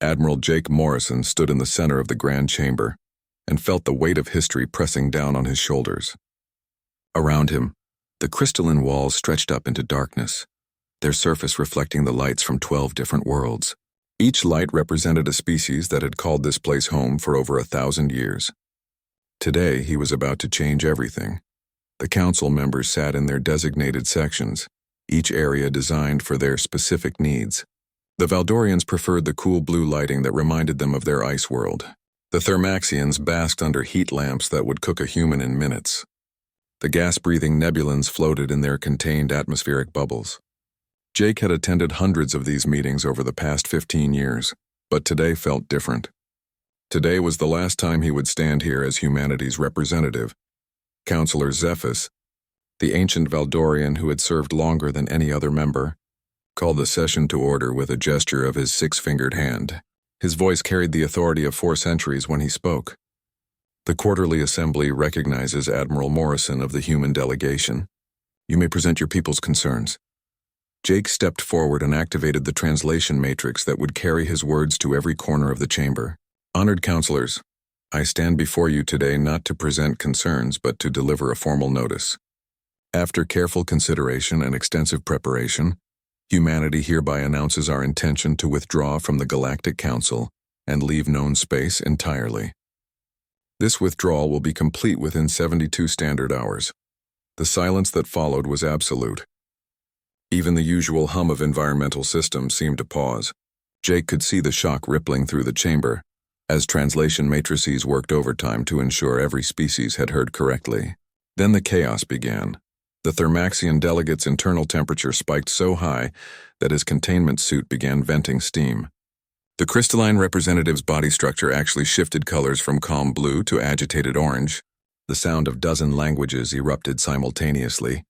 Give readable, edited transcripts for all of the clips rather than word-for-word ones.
Admiral Jake Morrison stood in the center of the grand chamber and felt the weight of history pressing down on his shoulders. Around him, the crystalline walls stretched up into darkness, their surface reflecting the lights from 12 different worlds. Each light represented a species that had called this place home for over 1,000 years. Today, he was about to change everything. The council members sat in their designated sections, each area designed for their specific needs. The Valdorians preferred the cool blue lighting that reminded them of their ice world. The Thermaxians basked under heat lamps that would cook a human in minutes. The gas-breathing Nebulans floated in their contained atmospheric bubbles. Jake had attended hundreds of these meetings over the past 15 years, but today felt different. Today was the last time he would stand here as humanity's representative. Counselor Zephys, the ancient Valdorian who had served longer than any other member, called the session to order with a gesture of his six-fingered hand. His voice carried the authority of 4 centuries when he spoke. The quarterly assembly recognizes Admiral Morrison of the human delegation. You may present your people's concerns. Jake stepped forward and activated the translation matrix that would carry his words to every corner of the chamber. Honored counselors, I stand before you today not to present concerns but to deliver a formal notice. After careful consideration and extensive preparation, humanity hereby announces our intention to withdraw from the Galactic Council and leave known space entirely. This withdrawal will be complete within 72 standard hours. The silence that followed was absolute. Even the usual hum of environmental systems seemed to pause. Jake could see the shock rippling through the chamber as translation matrices worked overtime to ensure every species had heard correctly. Then the chaos began. The Thermaxian delegate's internal temperature spiked so high that his containment suit began venting steam. The crystalline representative's body structure actually shifted colors from calm blue to agitated orange. The sound of dozen languages erupted simultaneously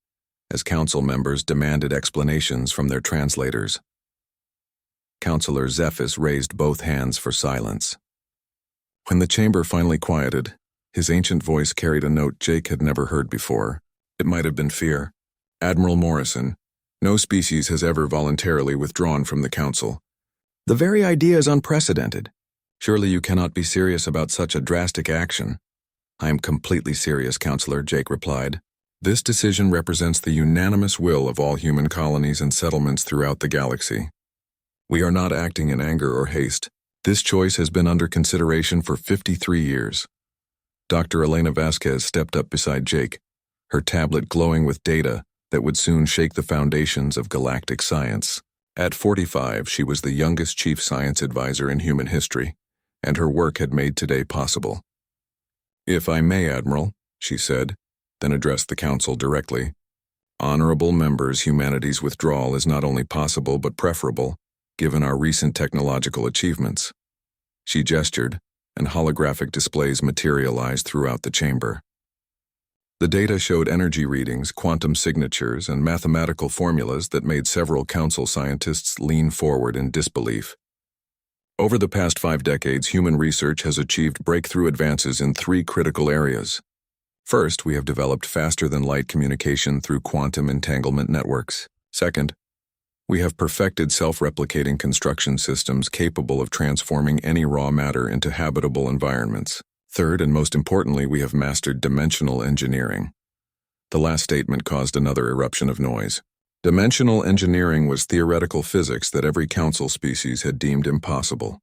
as council members demanded explanations from their translators. Counselor Zephys raised both hands for silence. When the chamber finally quieted, his ancient voice carried a note Jake had never heard before. It might have been fear. Admiral Morrison, no species has ever voluntarily withdrawn from the council. The very idea is unprecedented. Surely you cannot be serious about such a drastic action. I am completely serious, Counselor, Jake replied. This decision represents the unanimous will of all human colonies and settlements throughout the galaxy. We are not acting in anger or haste. This choice has been under consideration for 53 years. Dr. Elena Vasquez stepped up beside Jake, her tablet glowing with data that would soon shake the foundations of galactic science. At 45, she was the youngest chief science advisor in human history, and her work had made today possible. If I may, Admiral, she said, then addressed the council directly. Honorable members, humanity's withdrawal is not only possible but preferable, given our recent technological achievements. She gestured, and holographic displays materialized throughout the chamber. The data showed energy readings, quantum signatures, and mathematical formulas that made several council scientists lean forward in disbelief. Over the past 5 decades, human research has achieved breakthrough advances in 3 critical areas. First, we have developed faster-than-light communication through quantum entanglement networks. Second, we have perfected self-replicating construction systems capable of transforming any raw matter into habitable environments. Third, and most importantly, we have mastered dimensional engineering. The last statement caused another eruption of noise. Dimensional engineering was theoretical physics that every council species had deemed impossible.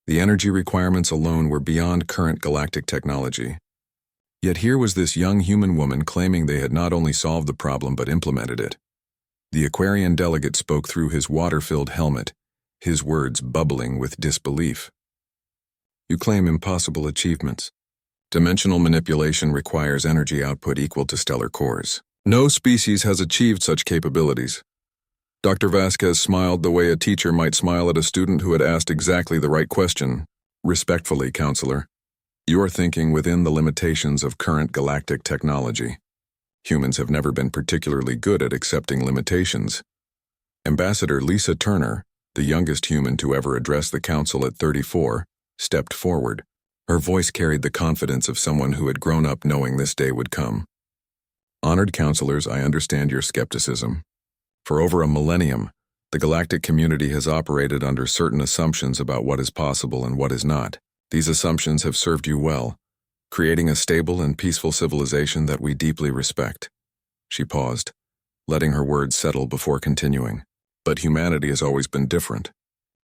The energy requirements alone were beyond current galactic technology. Yet here was this young human woman claiming they had not only solved the problem but implemented it. The Aquarian delegate spoke through his water-filled helmet, his words bubbling with disbelief. You claim impossible achievements. Dimensional manipulation requires energy output equal to stellar cores. No species has achieved such capabilities. Dr. Vasquez smiled the way a teacher might smile at a student who had asked exactly the right question. Respectfully, Counselor, you are thinking within the limitations of current galactic technology. Humans have never been particularly good at accepting limitations. Ambassador Lisa Turner, the youngest human to ever address the council at 34, stepped forward. Her voice carried the confidence of someone who had grown up knowing this day would come. Honored counselors, I understand your skepticism. For over a millennium, The galactic community has operated under certain assumptions about what is possible and what is not. These assumptions have served you well, creating a stable and peaceful civilization that we deeply respect. She paused, letting her words settle before continuing. But humanity has always been different.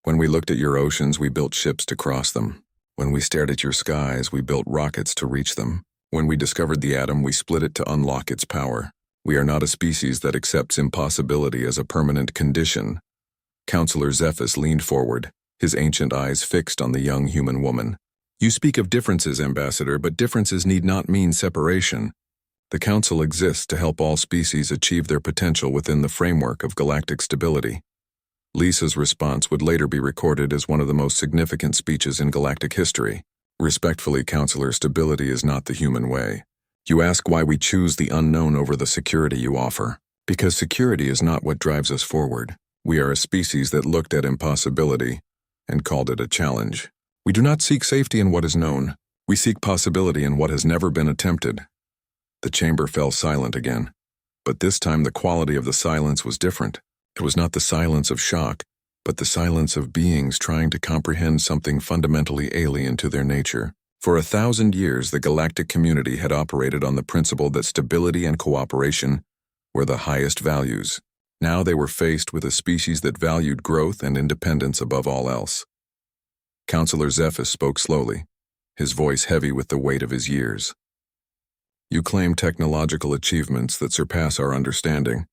When we looked at your oceans, we built ships to cross them. When we stared at your skies, we built rockets to reach them. When we discovered the atom, we split it to unlock its power. We are not a species that accepts impossibility as a permanent condition. Counselor Zephys leaned forward, his ancient eyes fixed on the young human woman. You speak of differences, Ambassador, but differences need not mean separation. The Council exists to help all species achieve their potential within the framework of galactic stability. Lisa's response would later be recorded as one of the most significant speeches in galactic history. Respectfully, Counselor, stability is not the human way. You ask why we choose the unknown over the security you offer. Because security is not what drives us forward. We are a species that looked at impossibility and called it a challenge. We do not seek safety in what is known. We seek possibility in what has never been attempted. The chamber fell silent again, but this time the quality of the silence was different. It was not the silence of shock, but the silence of beings trying to comprehend something fundamentally alien to their nature. For 1,000 years, the galactic community had operated on the principle that stability and cooperation were the highest values. Now they were faced with a species that valued growth and independence above all else. Counselor Zephys spoke slowly, his voice heavy with the weight of his years. You claim technological achievements that surpass our understanding.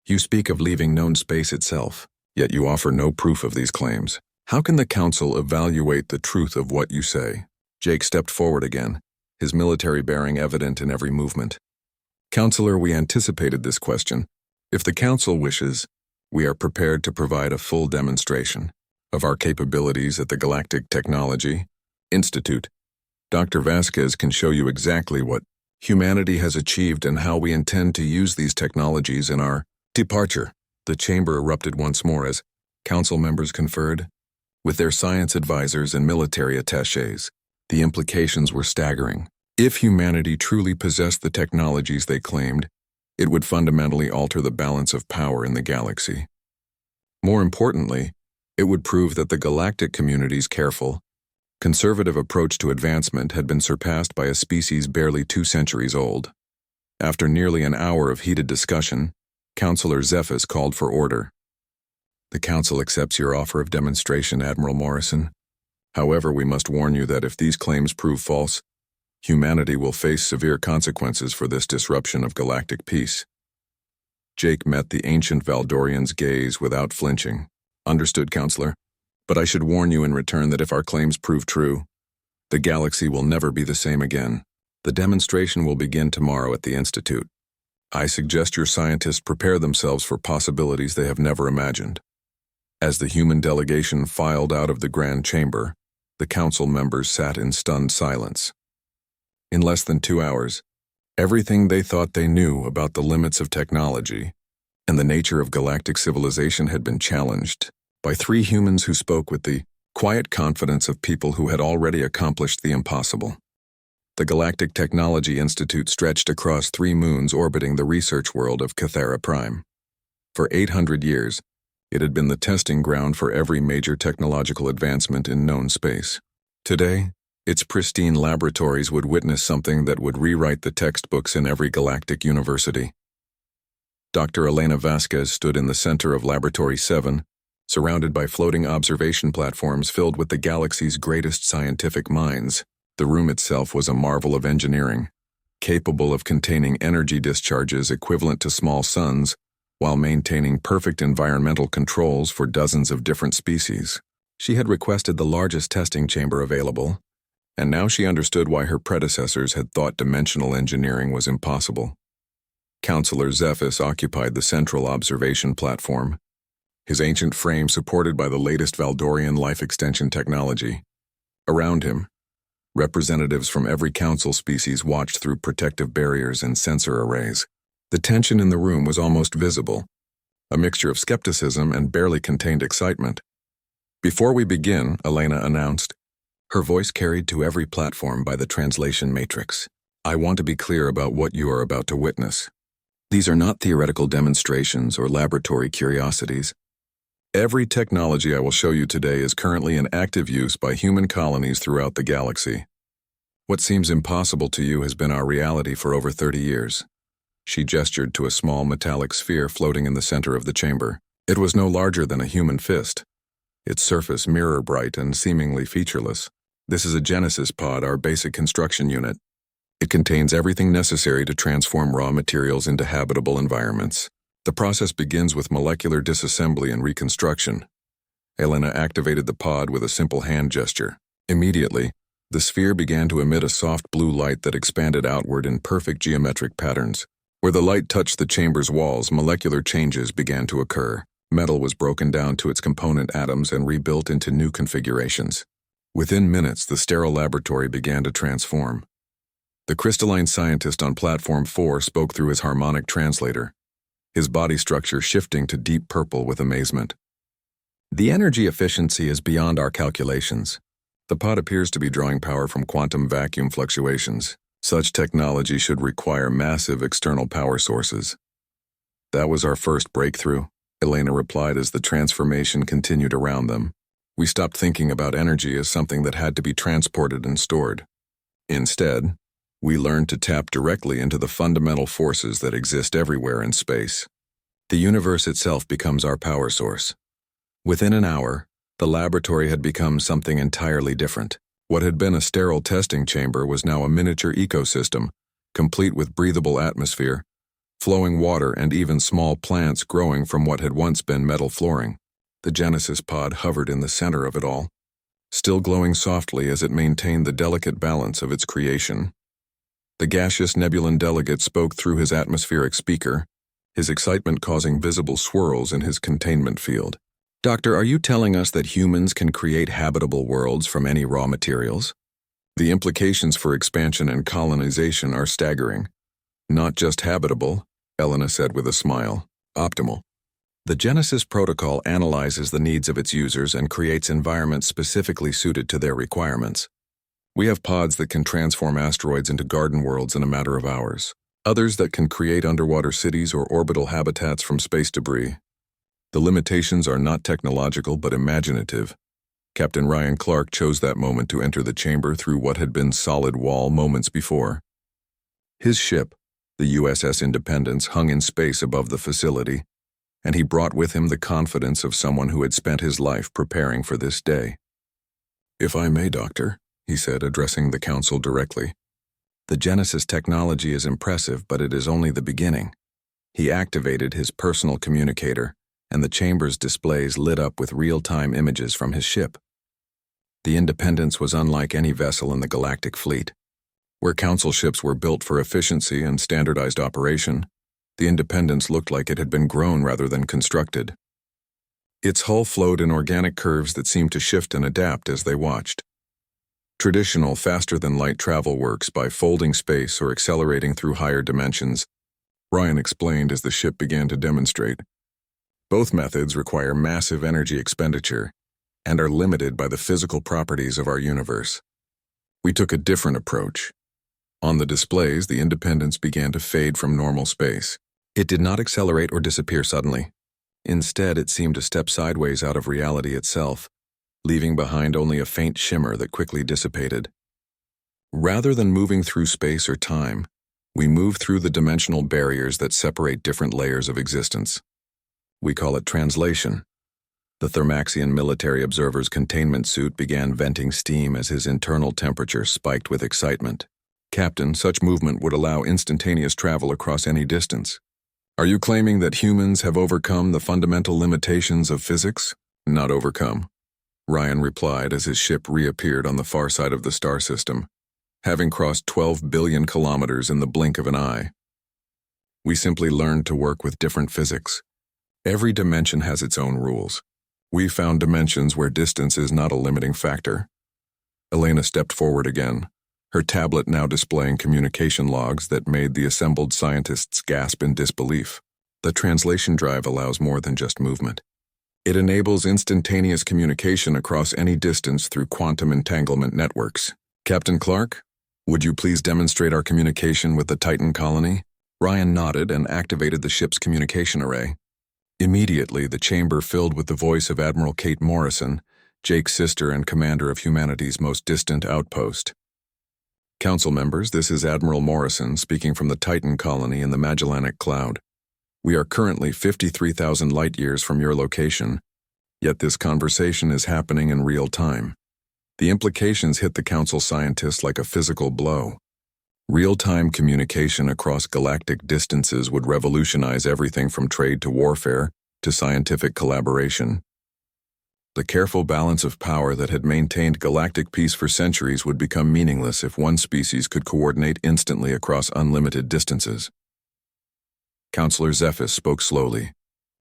You speak of leaving known space itself, yet you offer no proof of these claims. How can the Council evaluate the truth of what you say? Jake stepped forward again, his military bearing evident in every movement. Counselor, we anticipated this question. If the Council wishes, we are prepared to provide a full demonstration of our capabilities at the Galactic Technology Institute. Dr. Vasquez can show you exactly what humanity has achieved and how we intend to use these technologies in our departure. The chamber erupted once more as Council members conferred with their science advisors and military attachés. The implications were staggering. If humanity truly possessed the technologies they claimed, it would fundamentally alter the balance of power in the galaxy. More importantly, it would prove that the galactic community's careful, conservative approach to advancement had been surpassed by a species barely 2 centuries old. After nearly an hour of heated discussion, Counselor Zephys called for order. The Council accepts your offer of demonstration, Admiral Morrison. However, we must warn you that if these claims prove false, humanity will face severe consequences for this disruption of galactic peace. Jake met the ancient Valdorian's gaze without flinching. Understood, Counselor. But I should warn you in return that if our claims prove true, the galaxy will never be the same again. The demonstration will begin tomorrow at the Institute. I suggest your scientists prepare themselves for possibilities they have never imagined. As the human delegation filed out of the Grand Chamber, the Council members sat in stunned silence. In less than 2 hours, everything they thought they knew about the limits of technology and the nature of galactic civilization had been challenged by 3 humans who spoke with the quiet confidence of people who had already accomplished the impossible. The Galactic Technology Institute stretched across 3 moons orbiting the research world of Cathera Prime. For 800 years, it had been the testing ground for every major technological advancement in known space. Today, its pristine laboratories would witness something that would rewrite the textbooks in every galactic university. Dr. Elena Vasquez stood in the center of Laboratory 7, surrounded by floating observation platforms filled with the galaxy's greatest scientific minds. The room itself was a marvel of engineering, capable of containing energy discharges equivalent to small suns, while maintaining perfect environmental controls for dozens of different species. She had requested the largest testing chamber available, and now she understood why her predecessors had thought dimensional engineering was impossible. Counselor Zephys occupied the central observation platform, his ancient frame supported by the latest Valdorian life extension technology. Around him, representatives from every council species watched through protective barriers and sensor arrays. The tension in the room was almost visible, a mixture of skepticism and barely contained excitement. Before we begin, Elena announced, her voice carried to every platform by the translation matrix. I want to be clear about what you are about to witness. These are not theoretical demonstrations or laboratory curiosities. Every technology I will show you today is currently in active use by human colonies throughout the galaxy. What seems impossible to you has been our reality for over 30 years. She gestured to a small metallic sphere floating in the center of the chamber. It was no larger than a human fist, its surface mirror-bright and seemingly featureless. This is a Genesis pod, our basic construction unit. It contains everything necessary to transform raw materials into habitable environments. The process begins with molecular disassembly and reconstruction. Elena activated the pod with a simple hand gesture. Immediately, the sphere began to emit a soft blue light that expanded outward in perfect geometric patterns. Where the light touched the chamber's walls, molecular changes began to occur. Metal was broken down to its component atoms and rebuilt into new configurations. Within minutes, the sterile laboratory began to transform. The crystalline scientist on Platform 4 spoke through his harmonic translator, his body structure shifting to deep purple with amazement. The energy efficiency is beyond our calculations. The pod appears to be drawing power from quantum vacuum fluctuations. Such technology should require massive external power sources. That was our first breakthrough, Elena replied as the transformation continued around them. We stopped thinking about energy as something that had to be transported and stored. Instead, we learned to tap directly into the fundamental forces that exist everywhere in space. The universe itself becomes our power source. Within an hour, the laboratory had become something entirely different. What had been a sterile testing chamber was now a miniature ecosystem, complete with breathable atmosphere, flowing water, and even small plants growing from what had once been metal flooring. The Genesis pod hovered in the center of it all, still glowing softly as it maintained the delicate balance of its creation. The gaseous Nebulan delegate spoke through his atmospheric speaker, his excitement causing visible swirls in his containment field. Doctor, are you telling us that humans can create habitable worlds from any raw materials? The implications for expansion and colonization are staggering. Not just habitable, Elena said with a smile. Optimal. The Genesis protocol analyzes the needs of its users and creates environments specifically suited to their requirements. We have pods that can transform asteroids into garden worlds in a matter of hours. Others that can create underwater cities or orbital habitats from space debris. The limitations are not technological but imaginative. Captain Ryan Clark chose that moment to enter the chamber through what had been solid wall moments before. His ship, the USS Independence, hung in space above the facility, and he brought with him the confidence of someone who had spent his life preparing for this day. If I may, Doctor, he said, addressing the council directly. The Genesis technology is impressive, but it is only the beginning. He activated his personal communicator, and the chamber's displays lit up with real-time images from his ship. The Independence was unlike any vessel in the Galactic Fleet. Where council ships were built for efficiency and standardized operation, the Independence looked like it had been grown rather than constructed. Its hull flowed in organic curves that seemed to shift and adapt as they watched. Traditional, faster-than-light travel works by folding space or accelerating through higher dimensions, Ryan explained as the ship began to demonstrate. Both methods require massive energy expenditure and are limited by the physical properties of our universe. We took a different approach. On the displays, the Independence began to fade from normal space. It did not accelerate or disappear suddenly. Instead, it seemed to step sideways out of reality itself, leaving behind only a faint shimmer that quickly dissipated. Rather than moving through space or time, we move through the dimensional barriers that separate different layers of existence. We call it translation. The Thermaxian military observer's containment suit began venting steam as his internal temperature spiked with excitement. Captain, such movement would allow instantaneous travel across any distance. Are you claiming that humans have overcome the fundamental limitations of physics? Not overcome, Ryan replied as his ship reappeared on the far side of the star system, having crossed 12 billion kilometers in the blink of an eye. We simply learned to work with different physics. Every dimension has its own rules. We found dimensions where distance is not a limiting factor. Elena stepped forward again, her tablet now displaying communication logs that made the assembled scientists gasp in disbelief. The translation drive allows more than just movement. It enables instantaneous communication across any distance through quantum entanglement networks. Captain Clark, would you please demonstrate our communication with the Titan colony? Ryan nodded and activated the ship's communication array. Immediately, the chamber filled with the voice of Admiral Kate Morrison, Jake's sister and commander of humanity's most distant outpost. Council members, this is Admiral Morrison speaking from the Titan colony in the Magellanic Cloud. We are currently 53,000 light-years from your location, yet this conversation is happening in real time. The implications hit the Council scientists like a physical blow. Real-time communication across galactic distances would revolutionize everything from trade to warfare to scientific collaboration. The careful balance of power that had maintained galactic peace for centuries would become meaningless if one species could coordinate instantly across unlimited distances. Counselor Zephys spoke slowly,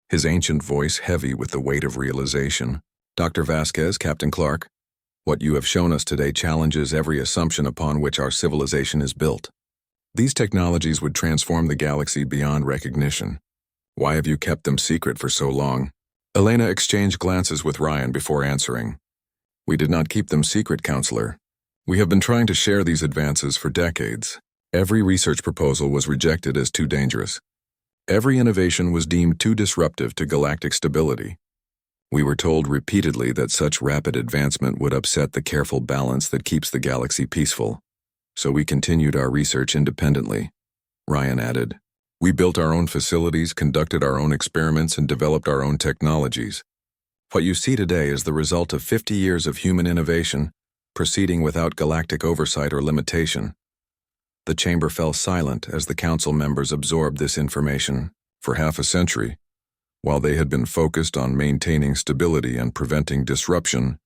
his ancient voice heavy with the weight of realization. Dr. Vasquez, Captain Clark, what you have shown us today challenges every assumption upon which our civilization is built. These technologies would transform the galaxy beyond recognition. Why have you kept them secret for so long? Elena exchanged glances with Ryan before answering. We did not keep them secret, Counselor. We have been trying to share these advances for decades. Every research proposal was rejected as too dangerous. Every innovation was deemed too disruptive to galactic stability. We were told repeatedly that such rapid advancement would upset the careful balance that keeps the galaxy peaceful. So we continued our research independently. Ryan added, we built our own facilities, conducted our own experiments, and developed our own technologies. What you see today is the result of 50 years of human innovation, proceeding without galactic oversight or limitation. The chamber fell silent as the council members absorbed this information. For half a century, while they had been focused on maintaining stability and preventing disruption,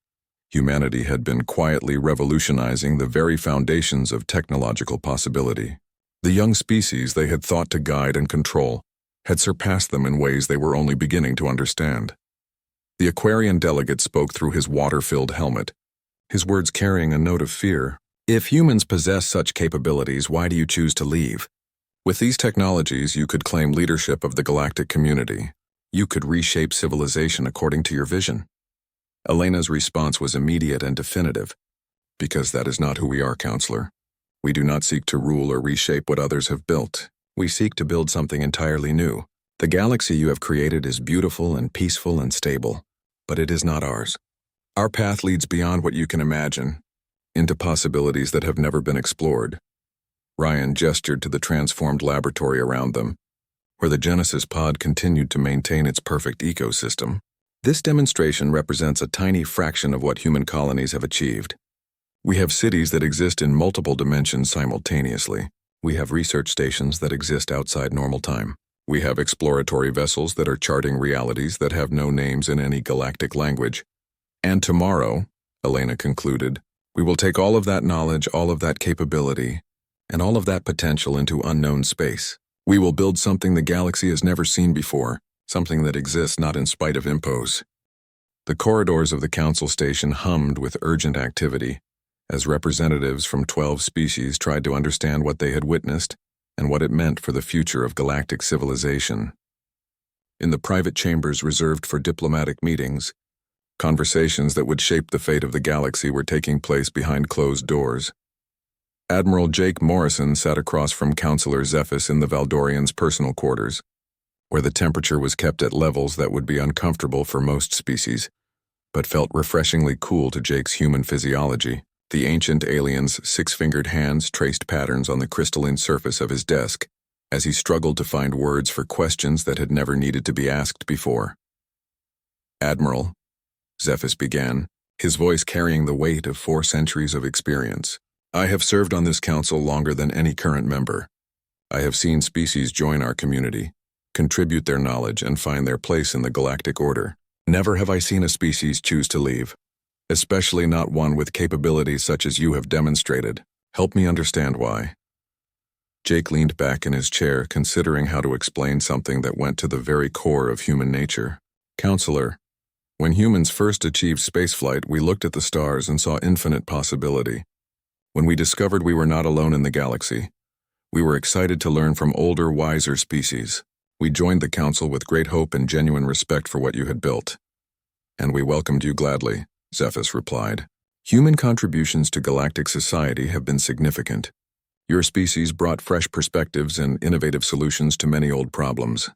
humanity had been quietly revolutionizing the very foundations of technological possibility. The young species they had thought to guide and control had surpassed them in ways they were only beginning to understand. The Aquarian delegate spoke through his water-filled helmet, his words carrying a note of fear. If humans possess such capabilities, why do you choose to leave? With these technologies, you could claim leadership of the galactic community. You could reshape civilization according to your vision. Elena's response was immediate and definitive. Because that is not who we are, Counselor. We do not seek to rule or reshape what others have built. We seek to build something entirely new. The galaxy you have created is beautiful and peaceful and stable, but it is not ours. Our path leads beyond what you can imagine, into possibilities that have never been explored. Ryan gestured to the transformed laboratory around them, where the Genesis pod continued to maintain its perfect ecosystem. This demonstration represents a tiny fraction of what human colonies have achieved. We have cities that exist in multiple dimensions simultaneously. We have research stations that exist outside normal time. We have exploratory vessels that are charting realities that have no names in any galactic language. And tomorrow, Elena concluded, we will take all of that knowledge, all of that capability, and all of that potential into unknown space. We will build something the galaxy has never seen before, something that exists not in spite of impose. The corridors of the council station hummed with urgent activity, as representatives from 12 species tried to understand what they had witnessed and what it meant for the future of galactic civilization. In the private chambers reserved for diplomatic meetings, conversations that would shape the fate of the galaxy were taking place behind closed doors. Admiral Jake Morrison sat across from Counselor Zephys in the Valdorian's personal quarters, where the temperature was kept at levels that would be uncomfortable for most species, but felt refreshingly cool to Jake's human physiology. The ancient alien's six-fingered hands traced patterns on the crystalline surface of his desk as he struggled to find words for questions that had never needed to be asked before. Admiral, Zephys began, his voice carrying the weight of 4 centuries of experience. I have served on this council longer than any current member. I have seen species join our community, contribute their knowledge, and find their place in the galactic order. Never have I seen a species choose to leave, especially not one with capabilities such as you have demonstrated. Help me understand why. Jake leaned back in his chair, considering how to explain something that went to the very core of human nature. Counselor, when humans first achieved spaceflight, we looked at the stars and saw infinite possibility. When we discovered we were not alone in the galaxy, we were excited to learn from older, wiser species. We joined the council with great hope and genuine respect for what you had built. And we welcomed you gladly, Zephys replied. Human contributions to galactic society have been significant. Your species brought fresh perspectives and innovative solutions to many old problems.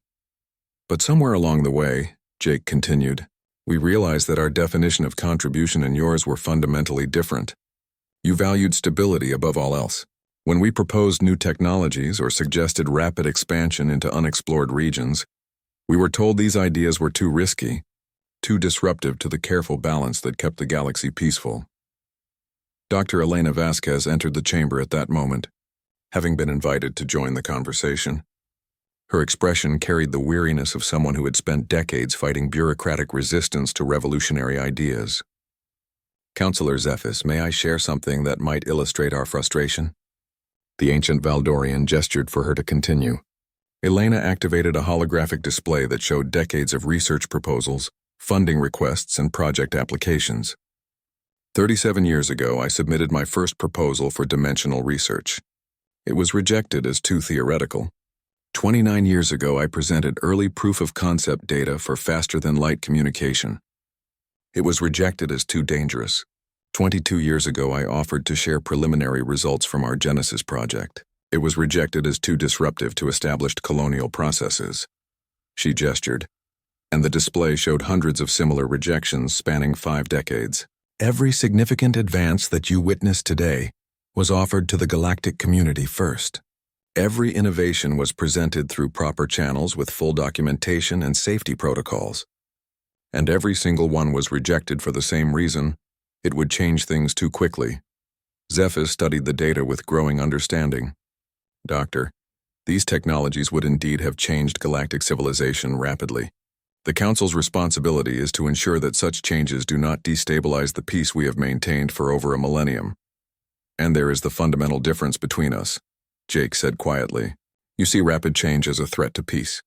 But somewhere along the way, Jake continued, we realized that our definition of contribution and yours were fundamentally different. You valued stability above all else. When we proposed new technologies or suggested rapid expansion into unexplored regions, we were told these ideas were too risky, too disruptive to the careful balance that kept the galaxy peaceful. Dr. Elena Vasquez entered the chamber at that moment, having been invited to join the conversation. Her expression carried the weariness of someone who had spent decades fighting bureaucratic resistance to revolutionary ideas. Counselor Zephys, may I share something that might illustrate our frustration? The ancient Valdorian gestured for her to continue. Elena activated a holographic display that showed decades of research proposals, funding requests, and project applications. 37 years ago, I submitted my first proposal for dimensional research. It was rejected as too theoretical. 29 years ago, I presented early proof-of-concept data for faster-than-light communication. It was rejected as too dangerous. 22 years ago, I offered to share preliminary results from our Genesis project. It was rejected as too disruptive to established colonial processes. She gestured, and the display showed hundreds of similar rejections spanning 5 decades. Every significant advance that you witness today was offered to the galactic community first. Every innovation was presented through proper channels with full documentation and safety protocols. And every single one was rejected for the same reason: it would change things too quickly. Zephys studied the data with growing understanding. Doctor, these technologies would indeed have changed galactic civilization rapidly. The Council's responsibility is to ensure that such changes do not destabilize the peace we have maintained for over a millennium. And there is the fundamental difference between us, Jake said quietly. You see rapid change as a threat to peace.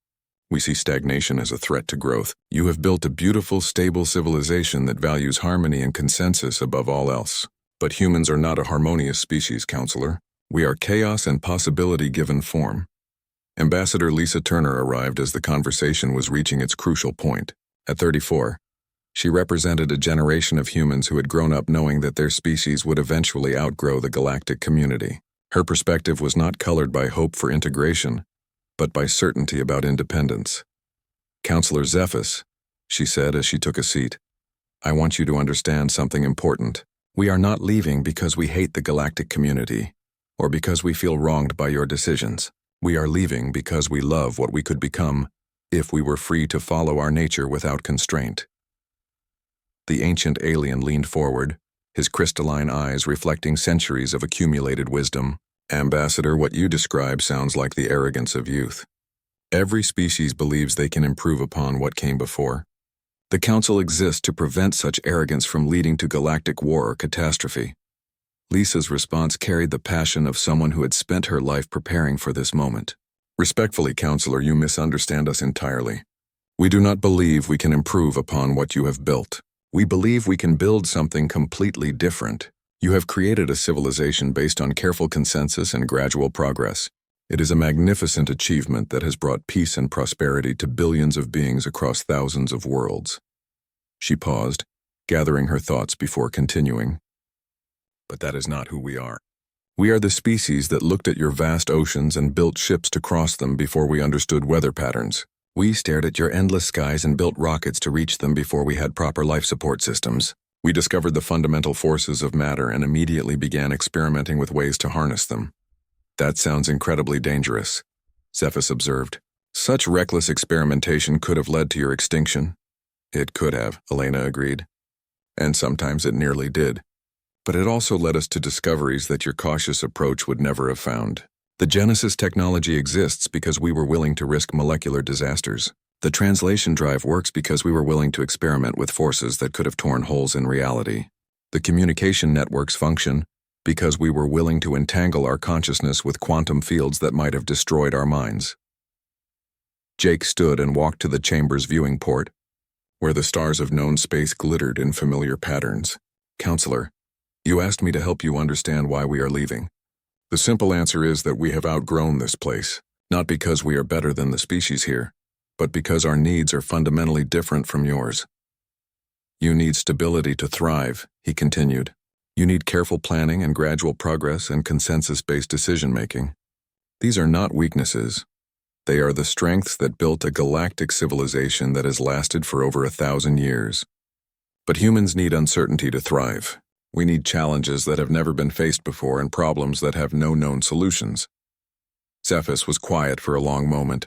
We see stagnation as a threat to growth. You have built a beautiful, stable civilization that values harmony and consensus above all else. But humans are not a harmonious species, Counselor. We are chaos and possibility given form. Ambassador Lisa Turner arrived as the conversation was reaching its crucial point. At 34, she represented a generation of humans who had grown up knowing that their species would eventually outgrow the galactic community. Her perspective was not colored by hope for integration, but by certainty about independence. Counselor Zephys, she said as she took a seat, I want you to understand something important. We are not leaving because we hate the galactic community, or because we feel wronged by your decisions. We are leaving because we love what we could become if we were free to follow our nature without constraint. The ancient alien leaned forward, his crystalline eyes reflecting centuries of accumulated wisdom. Ambassador, what you describe sounds like the arrogance of youth. Every species believes they can improve upon what came before. The Council exists to prevent such arrogance from leading to galactic war or catastrophe. Lisa's response carried the passion of someone who had spent her life preparing for this moment. Respectfully, Counselor, you misunderstand us entirely. We do not believe we can improve upon what you have built. We believe we can build something completely different. You have created a civilization based on careful consensus and gradual progress. It is a magnificent achievement that has brought peace and prosperity to billions of beings across thousands of worlds. She paused, gathering her thoughts before continuing. But that is not who we are. We are the species that looked at your vast oceans and built ships to cross them before we understood weather patterns. We stared at your endless skies and built rockets to reach them before we had proper life support systems. We discovered the fundamental forces of matter and immediately began experimenting with ways to harness them. That sounds incredibly dangerous, Zephys observed. Such reckless experimentation could have led to your extinction. It could have, Elena agreed. And sometimes it nearly did. But it also led us to discoveries that your cautious approach would never have found. The Genesis technology exists because we were willing to risk molecular disasters. The translation drive works because we were willing to experiment with forces that could have torn holes in reality. The communication networks function because we were willing to entangle our consciousness with quantum fields that might have destroyed our minds. Jake stood and walked to the chamber's viewing port, where the stars of known space glittered in familiar patterns. Counselor, you asked me to help you understand why we are leaving. The simple answer is that we have outgrown this place, not because we are better than the species here, but because our needs are fundamentally different from yours. You need stability to thrive, he continued. You need careful planning and gradual progress and consensus-based decision-making. These are not weaknesses. They are the strengths that built a galactic civilization that has lasted for over 1,000 years. But humans need uncertainty to thrive. We need challenges that have never been faced before and problems that have no known solutions. Zephys was quiet for a long moment,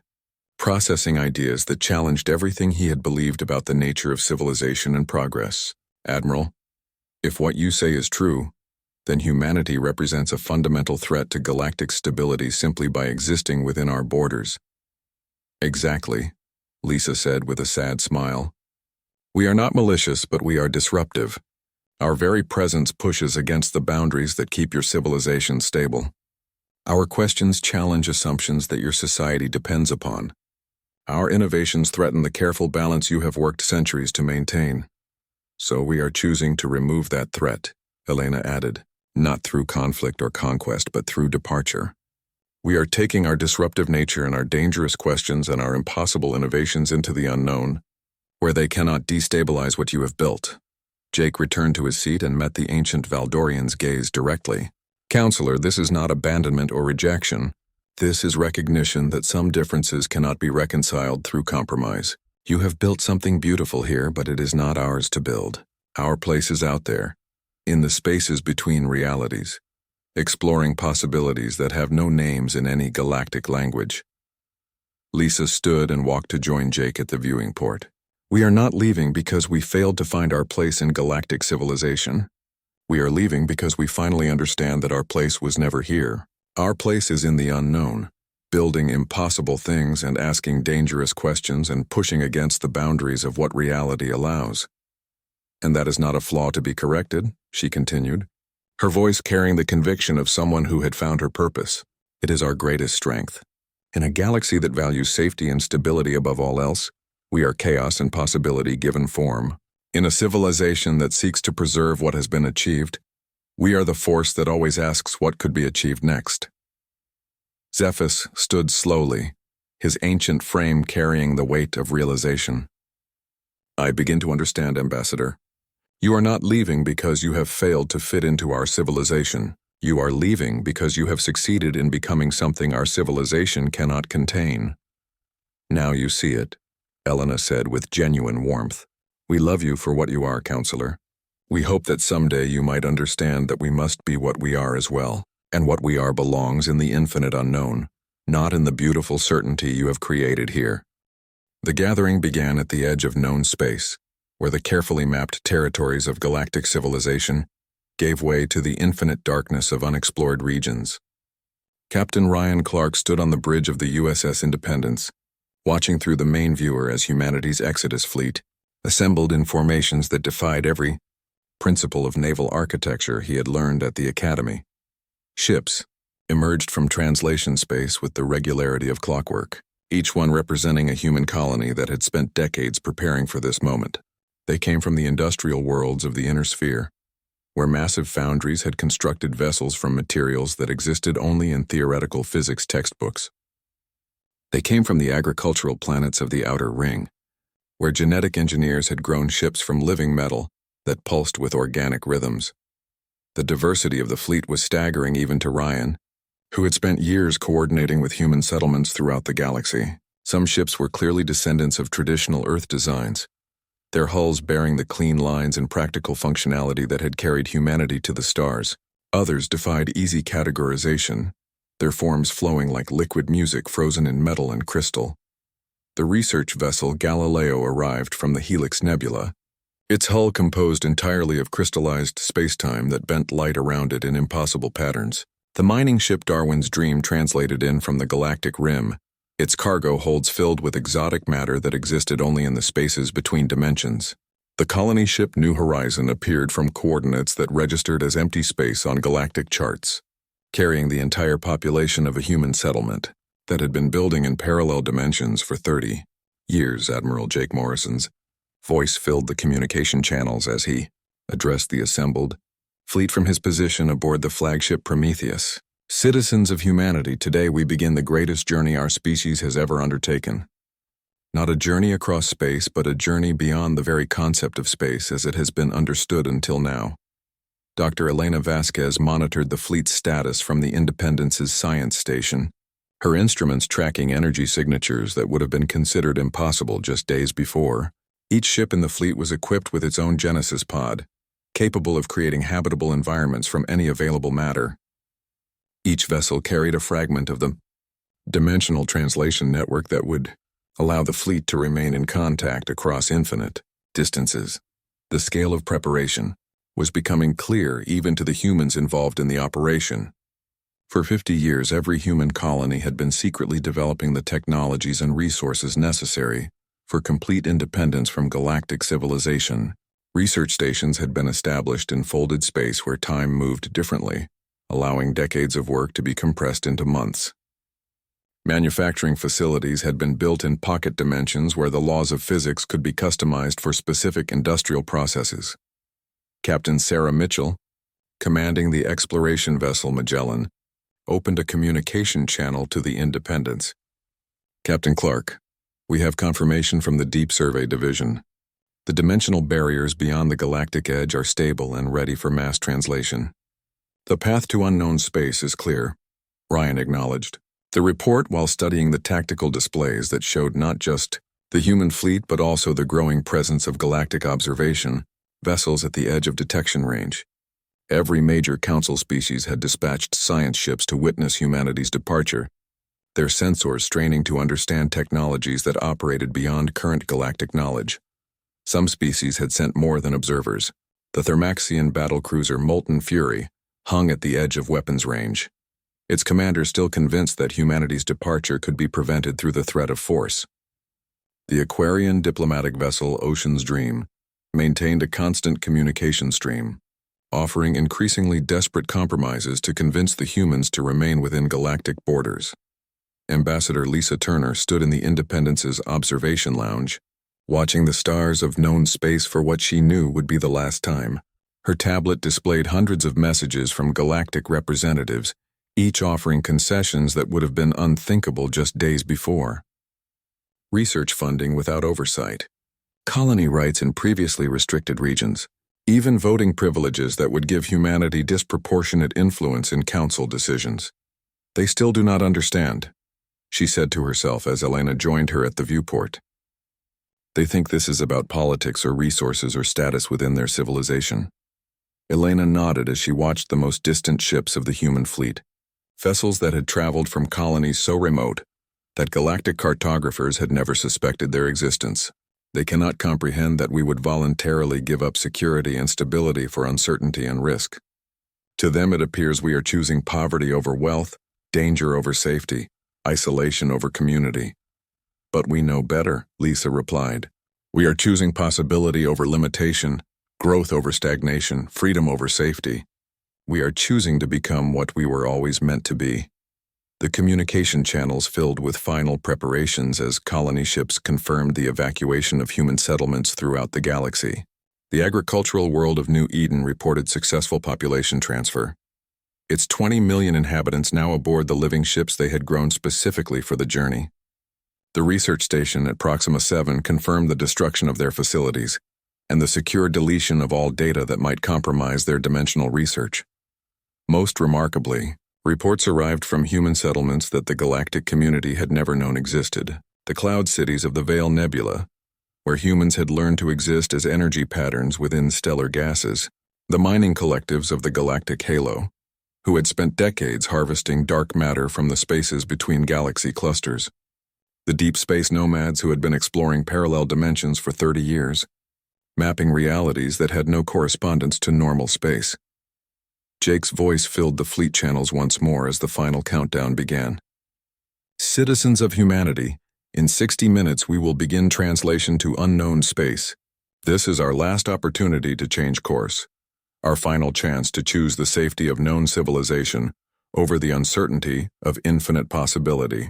processing ideas that challenged everything he had believed about the nature of civilization and progress. Admiral, if what you say is true, then humanity represents a fundamental threat to galactic stability simply by existing within our borders. Exactly, Lisa said with a sad smile. We are not malicious, but we are disruptive. Our very presence pushes against the boundaries that keep your civilization stable. Our questions challenge assumptions that your society depends upon. Our innovations threaten the careful balance you have worked centuries to maintain. So we are choosing to remove that threat, Elena added, not through conflict or conquest, but through departure. We are taking our disruptive nature and our dangerous questions and our impossible innovations into the unknown, where they cannot destabilize what you have built. Jake returned to his seat and met the ancient Valdorian's gaze directly. Counselor, this is not abandonment or rejection. This is recognition that some differences cannot be reconciled through compromise. You have built something beautiful here, but it is not ours to build. Our place is out there, in the spaces between realities, exploring possibilities that have no names in any galactic language. Lisa stood and walked to join Jake at the viewing port. We are not leaving because we failed to find our place in galactic civilization. We are leaving because we finally understand that our place was never here. Our place is in the unknown, building impossible things and asking dangerous questions and pushing against the boundaries of what reality allows. And that is not a flaw to be corrected, she continued, her voice carrying the conviction of someone who had found her purpose. It is our greatest strength. In a galaxy that values safety and stability above all else, we are chaos and possibility given form. In a civilization that seeks to preserve what has been achieved, we are the force that always asks what could be achieved next. Zephys stood slowly, his ancient frame carrying the weight of realization. I begin to understand, Ambassador. You are not leaving because you have failed to fit into our civilization. You are leaving because you have succeeded in becoming something our civilization cannot contain. Now you see it, Elena said with genuine warmth. We love you for what you are, Counselor. We hope that someday you might understand that we must be what we are as well, and what we are belongs in the infinite unknown, not in the beautiful certainty you have created here. The gathering began at the edge of known space, where the carefully mapped territories of galactic civilization gave way to the infinite darkness of unexplored regions. Captain Ryan Clark stood on the bridge of the USS Independence, watching through the main viewer as humanity's Exodus fleet assembled in formations that defied every principle of naval architecture he had learned at the Academy. Ships emerged from translation space with the regularity of clockwork, each one representing a human colony that had spent decades preparing for this moment. They came from the industrial worlds of the inner sphere, where massive foundries had constructed vessels from materials that existed only in theoretical physics textbooks. They came from the agricultural planets of the outer ring, where genetic engineers had grown ships from living metal that pulsed with organic rhythms. The diversity of the fleet was staggering even to Ryan, who had spent years coordinating with human settlements throughout the galaxy. Some ships were clearly descendants of traditional Earth designs, their hulls bearing the clean lines and practical functionality that had carried humanity to the stars. Others defied easy categorization, their forms flowing like liquid music frozen in metal and crystal. The research vessel Galileo arrived from the Helix Nebula, its hull composed entirely of crystallized spacetime that bent light around it in impossible patterns. The mining ship Darwin's Dream translated in from the galactic rim, its cargo holds filled with exotic matter that existed only in the spaces between dimensions. The colony ship New Horizon appeared from coordinates that registered as empty space on galactic charts, carrying the entire population of a human settlement that had been building in parallel dimensions for 30 years. Admiral Jake Morrison's voice filled the communication channels as he addressed the assembled fleet from his position aboard the flagship Prometheus. Citizens of humanity, today we begin the greatest journey our species has ever undertaken. Not a journey across space, but a journey beyond the very concept of space as it has been understood until now. Dr. Elena Vasquez monitored the fleet's status from the Independence's science station, her instruments tracking energy signatures that would have been considered impossible just days before. Each ship in the fleet was equipped with its own Genesis pod, capable of creating habitable environments from any available matter. Each vessel carried a fragment of the dimensional translation network that would allow the fleet to remain in contact across infinite distances. The scale of preparation was becoming clear even to the humans involved in the operation. For 50 years, every human colony had been secretly developing the technologies and resources necessary for complete independence from galactic civilization. Research stations had been established in folded space where time moved differently, allowing decades of work to be compressed into months. Manufacturing facilities had been built in pocket dimensions where the laws of physics could be customized for specific industrial processes. Captain Sarah Mitchell, commanding the exploration vessel Magellan, opened a communication channel to the Independence. Captain Clark, we have confirmation from the Deep Survey Division. The dimensional barriers beyond the galactic edge are stable and ready for mass translation. The path to unknown space is clear, Ryan acknowledged. The report, while studying the tactical displays that showed not just the human fleet but also the growing presence of galactic observation vessels at the edge of detection range. Every major council species had dispatched science ships to witness humanity's departure, their sensors straining to understand technologies that operated beyond current galactic knowledge. Some species had sent more than observers. The Thermaxian battlecruiser Molten Fury hung at the edge of weapons range, its commander still convinced that humanity's departure could be prevented through the threat of force. The Aquarian diplomatic vessel Ocean's Dream maintained a constant communication stream, offering increasingly desperate compromises to convince the humans to remain within galactic borders. Ambassador Lisa Turner stood in the Independence's observation lounge, watching the stars of known space for what she knew would be the last time. Her tablet displayed hundreds of messages from galactic representatives, each offering concessions that would have been unthinkable just days before. Research funding without oversight, colony rights in previously restricted regions, even voting privileges that would give humanity disproportionate influence in council decisions. They still do not understand, she said to herself as Elena joined her at the viewport. They think this is about politics or resources or status within their civilization. Elena nodded as she watched the most distant ships of the human fleet, vessels that had traveled from colonies so remote that galactic cartographers had never suspected their existence. They cannot comprehend that we would voluntarily give up security and stability for uncertainty and risk. To them it appears we are choosing poverty over wealth, danger over safety, isolation over community. But we know better, Lisa replied. We are choosing possibility over limitation, growth over stagnation, freedom over safety. We are choosing to become what we were always meant to be. The communication channels filled with final preparations as colony ships confirmed the evacuation of human settlements throughout the galaxy. The agricultural world of New Eden reported successful population transfer. Its 20 million inhabitants now aboard the living ships they had grown specifically for the journey. The research station at Proxima 7 confirmed the destruction of their facilities and the secure deletion of all data that might compromise their dimensional research. Most remarkably, reports arrived from human settlements that the galactic community had never known existed, the cloud cities of the Veil Nebula, where humans had learned to exist as energy patterns within stellar gases, the mining collectives of the galactic halo, who had spent decades harvesting dark matter from the spaces between galaxy clusters, the deep space nomads who had been exploring parallel dimensions for 30 years, mapping realities that had no correspondence to normal space. Jake's voice filled the fleet channels once more as the final countdown began. Citizens of humanity, in 60 minutes we will begin translation to unknown space. This is our last opportunity to change course, our final chance to choose the safety of known civilization over the uncertainty of infinite possibility.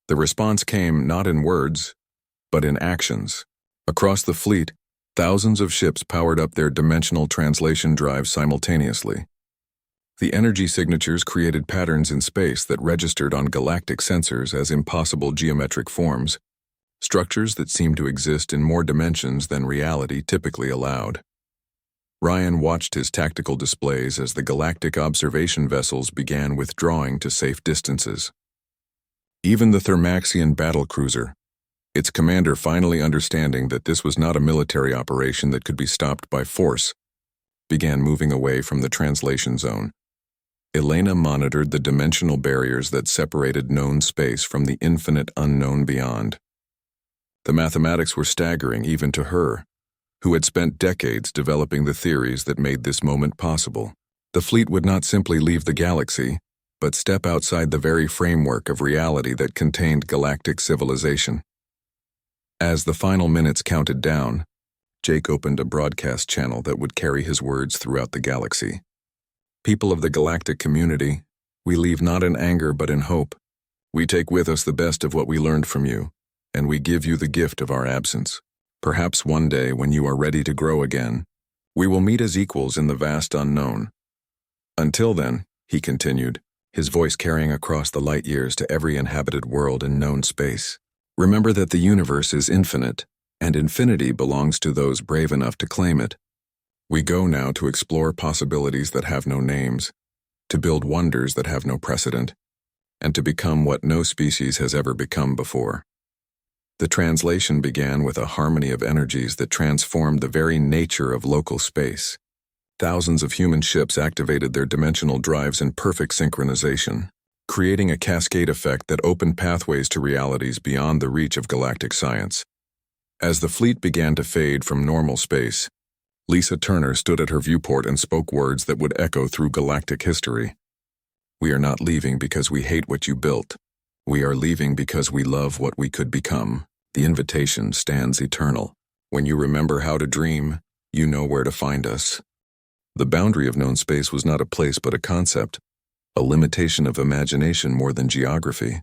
The response came not in words, but in actions. Across the fleet, thousands of ships powered up their dimensional translation drives simultaneously. The energy signatures created patterns in space that registered on galactic sensors as impossible geometric forms, structures that seemed to exist in more dimensions than reality typically allowed. Ryan watched his tactical displays as the galactic observation vessels began withdrawing to safe distances. Even the Thermaxian battlecruiser, its commander finally understanding that this was not a military operation that could be stopped by force, began moving away from the translation zone. Elena monitored the dimensional barriers that separated known space from the infinite unknown beyond. The mathematics were staggering even to her, who had spent decades developing the theories that made this moment possible. The fleet would not simply leave the galaxy, but step outside the very framework of reality that contained galactic civilization. As the final minutes counted down, Jake opened a broadcast channel that would carry his words throughout the galaxy. People of the galactic community, we leave not in anger but in hope. We take with us the best of what we learned from you, and we give you the gift of our absence. Perhaps one day, when you are ready to grow again, we will meet as equals in the vast unknown. Until then, he continued, his voice carrying across the light years to every inhabited world in known space. Remember that the universe is infinite, and infinity belongs to those brave enough to claim it. We go now to explore possibilities that have no names, to build wonders that have no precedent, and to become what no species has ever become before. The translation began with a harmony of energies that transformed the very nature of local space. Thousands of human ships activated their dimensional drives in perfect synchronization, creating a cascade effect that opened pathways to realities beyond the reach of galactic science. As the fleet began to fade from normal space, Lisa Turner stood at her viewport and spoke words that would echo through galactic history. We are not leaving because we hate what you built. We are leaving because we love what we could become. The invitation stands eternal. When you remember how to dream, you know where to find us. The boundary of known space was not a place but a concept, a limitation of imagination more than geography.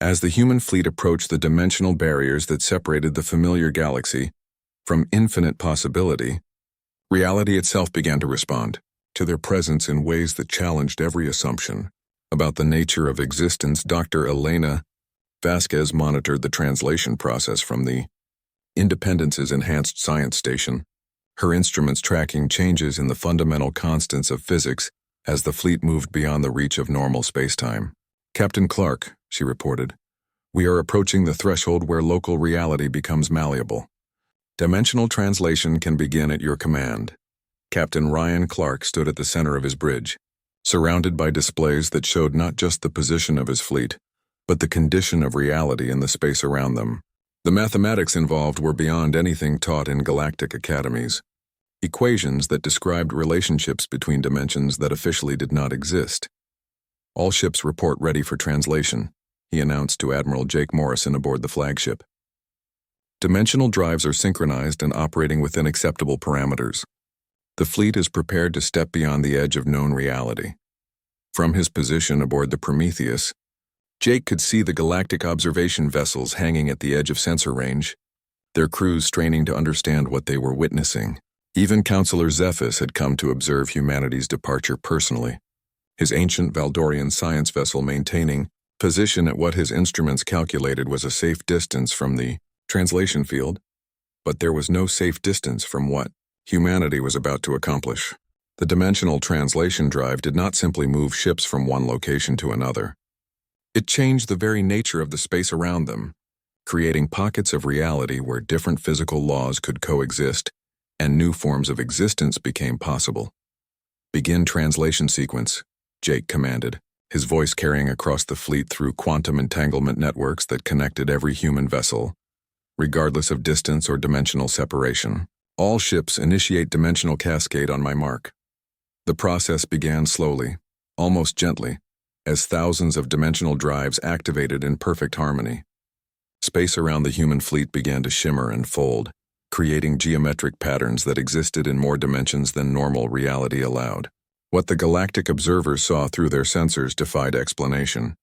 As the human fleet approached the dimensional barriers that separated the familiar galaxy from infinite possibility, reality itself began to respond to their presence in ways that challenged every assumption about the nature of existence. Dr. Elena Vasquez monitored the translation process from the Independence's Enhanced Science Station, her instruments tracking changes in the fundamental constants of physics as the fleet moved beyond the reach of normal spacetime. Captain Clark, she reported, we are approaching the threshold where local reality becomes malleable. Dimensional translation can begin at your command. Captain Ryan Clark stood at the center of his bridge, surrounded by displays that showed not just the position of his fleet, but the condition of reality in the space around them. The mathematics involved were beyond anything taught in galactic academies. Equations that described relationships between dimensions that officially did not exist. All ships report ready for translation, he announced to Admiral Jake Morrison aboard the flagship. Dimensional drives are synchronized and operating within acceptable parameters. The fleet is prepared to step beyond the edge of known reality. From his position aboard the Prometheus, Jake could see the galactic observation vessels hanging at the edge of sensor range, their crews straining to understand what they were witnessing. Even Counselor Zephys had come to observe humanity's departure personally, his ancient Valdorian science vessel maintaining position at what his instruments calculated was a safe distance from the translation field, but there was no safe distance from what humanity was about to accomplish. The dimensional translation drive did not simply move ships from one location to another. It changed the very nature of the space around them, creating pockets of reality where different physical laws could coexist and new forms of existence became possible. Begin translation sequence, Jake commanded, his voice carrying across the fleet through quantum entanglement networks that connected every human vessel, regardless of distance or dimensional separation. All ships initiate dimensional cascade on my mark. The process began slowly, almost gently, as thousands of dimensional drives activated in perfect harmony. Space around the human fleet began to shimmer and fold, creating geometric patterns that existed in more dimensions than normal reality allowed. What the galactic observers saw through their sensors defied explanation.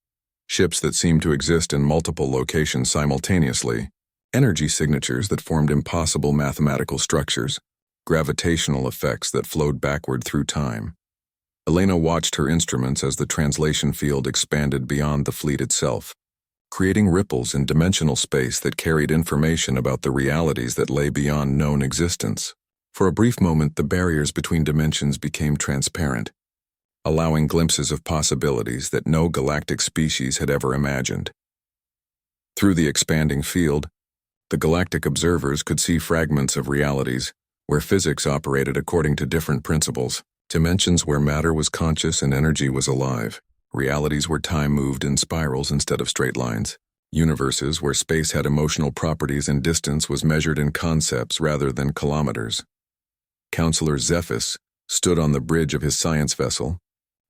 Ships that seemed to exist in multiple locations simultaneously, energy signatures that formed impossible mathematical structures, gravitational effects that flowed backward through time. Elena watched her instruments as the translation field expanded beyond the fleet itself, creating ripples in dimensional space that carried information about the realities that lay beyond known existence. For a brief moment, the barriers between dimensions became transparent, allowing glimpses of possibilities that no galactic species had ever imagined. Through the expanding field, the galactic observers could see fragments of realities where physics operated according to different principles, dimensions where matter was conscious and energy was alive, realities where time moved in spirals instead of straight lines, universes where space had emotional properties and distance was measured in concepts rather than kilometers. Counselor Zephys stood on the bridge of his science vessel,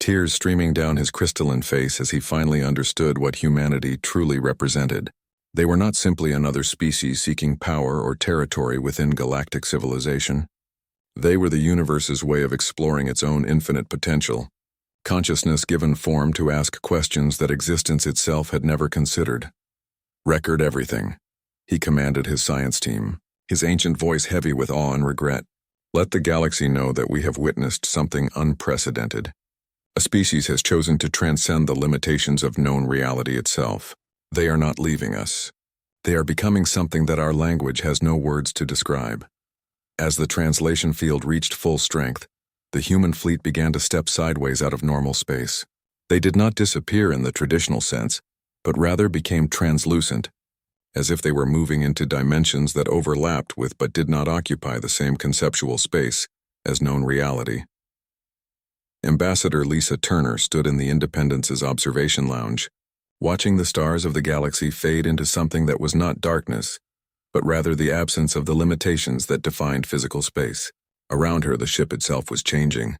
tears streaming down his crystalline face as he finally understood what humanity truly represented. They were not simply another species seeking power or territory within galactic civilization. They were the universe's way of exploring its own infinite potential, consciousness given form to ask questions that existence itself had never considered. "Record everything," he commanded his science team, his ancient voice heavy with awe and regret. "Let the galaxy know that we have witnessed something unprecedented. A species has chosen to transcend the limitations of known reality itself. They are not leaving us. They are becoming something that our language has no words to describe." As the translation field reached full strength, the human fleet began to step sideways out of normal space. They did not disappear in the traditional sense, but rather became translucent, as if they were moving into dimensions that overlapped with but did not occupy the same conceptual space as known reality. Ambassador Lisa Turner stood in the Independence's observation lounge, watching the stars of the galaxy fade into something that was not darkness, but rather the absence of the limitations that defined physical space. Around her, the ship itself was changing,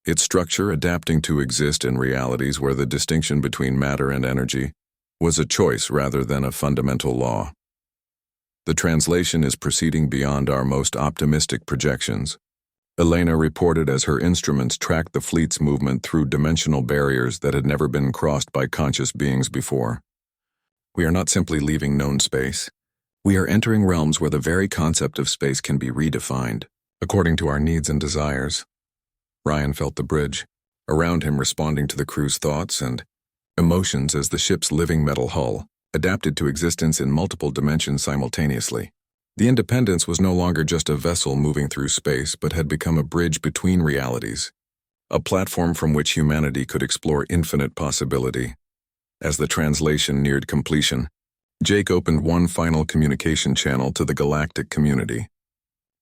its structure adapting to exist in realities where the distinction between matter and energy was a choice rather than a fundamental law. "The translation is proceeding beyond our most optimistic projections," Elena reported as her instruments tracked the fleet's movement through dimensional barriers that had never been crossed by conscious beings before. "We are not simply leaving known space. We are entering realms where the very concept of space can be redefined, according to our needs and desires." Ryan felt the bridge, around him responding to the crew's thoughts and emotions as the ship's living metal hull adapted to existence in multiple dimensions simultaneously. The Independence was no longer just a vessel moving through space, but had become a bridge between realities, a platform from which humanity could explore infinite possibility. As the translation neared completion, Jake opened one final communication channel to the galactic community.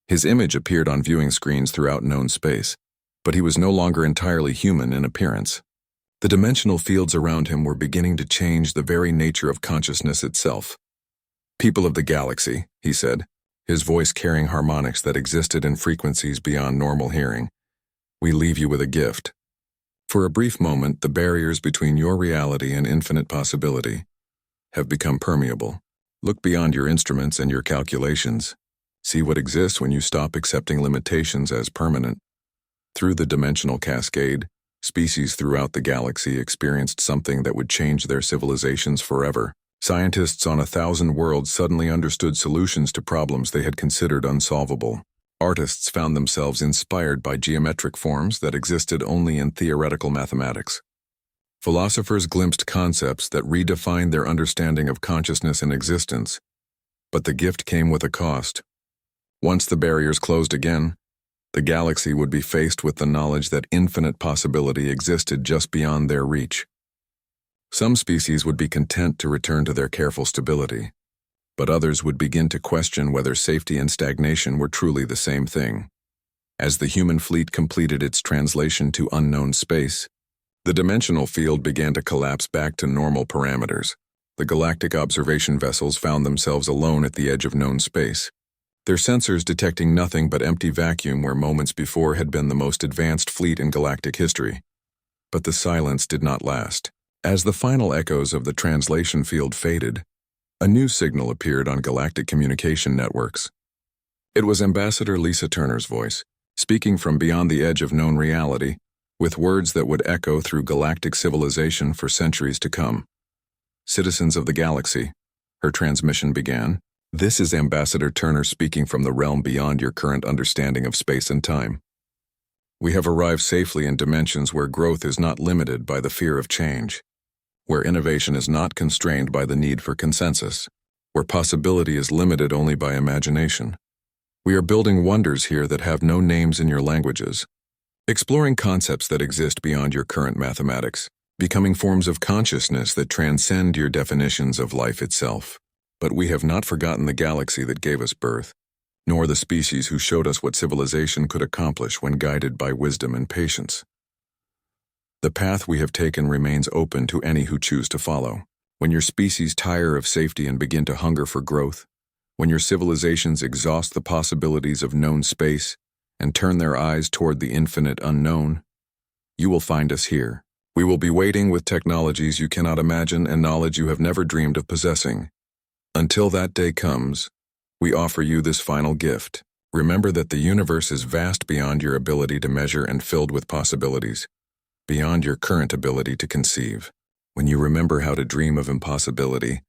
His image appeared on viewing screens throughout known space, but he was no longer entirely human in appearance. The dimensional fields around him were beginning to change the very nature of consciousness itself. "People of the galaxy," he said, his voice carrying harmonics that existed in frequencies beyond normal hearing, "we leave you with a gift. For a brief moment, the barriers between your reality and infinite possibility have become permeable. Look beyond your instruments and your calculations. See what exists when you stop accepting limitations as permanent." Through the dimensional cascade, species throughout the galaxy experienced something that would change their civilizations forever. Scientists on 1,000 worlds suddenly understood solutions to problems they had considered unsolvable. Artists found themselves inspired by geometric forms that existed only in theoretical mathematics. Philosophers glimpsed concepts that redefined their understanding of consciousness and existence. But the gift came with a cost. Once the barriers closed again, the galaxy would be faced with the knowledge that infinite possibility existed just beyond their reach. Some species would be content to return to their careful stability, but others would begin to question whether safety and stagnation were truly the same thing. As the human fleet completed its translation to unknown space, the dimensional field began to collapse back to normal parameters. The galactic observation vessels found themselves alone at the edge of known space, their sensors detecting nothing but empty vacuum where moments before had been the most advanced fleet in galactic history. But the silence did not last. As the final echoes of the translation field faded, a new signal appeared on galactic communication networks. It was Ambassador Lisa Turner's voice, speaking from beyond the edge of known reality, with words that would echo through galactic civilization for centuries to come. "Citizens of the galaxy," her transmission began, "this is Ambassador Turner speaking from the realm beyond your current understanding of space and time. We have arrived safely in dimensions where growth is not limited by the fear of change, where innovation is not constrained by the need for consensus, where possibility is limited only by imagination. We are building wonders here that have no names in your languages, exploring concepts that exist beyond your current mathematics, becoming forms of consciousness that transcend your definitions of life itself. But we have not forgotten the galaxy that gave us birth, nor the species who showed us what civilization could accomplish when guided by wisdom and patience. The path we have taken remains open to any who choose to follow. When your species tire of safety and begin to hunger for growth, when your civilizations exhaust the possibilities of known space and turn their eyes toward the infinite unknown, you will find us here. We will be waiting with technologies you cannot imagine and knowledge you have never dreamed of possessing. Until that day comes, we offer you this final gift. Remember that the universe is vast beyond your ability to measure and filled with possibilities, beyond your current ability to conceive. When you remember how to dream of impossibility,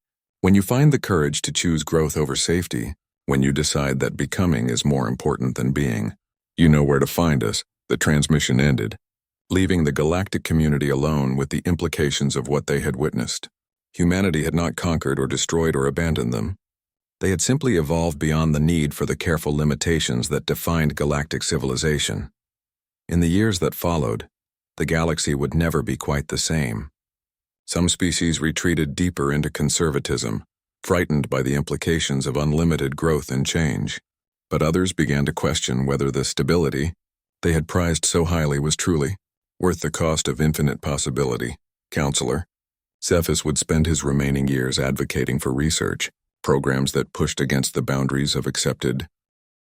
when you find the courage to choose growth over safety, when you decide that becoming is more important than being, you know where to find us. The transmission ended, leaving the galactic community alone with the implications of what they had witnessed. Humanity had not conquered or destroyed or abandoned them. They had simply evolved beyond the need for the careful limitations that defined galactic civilization. In the years that followed, the galaxy would never be quite the same. Some species retreated deeper into conservatism, frightened by the implications of unlimited growth and change. But others began to question whether the stability they had prized so highly was truly worth the cost of infinite possibility. Counselor Cephas would spend his remaining years advocating for research, programs that pushed against the boundaries of accepted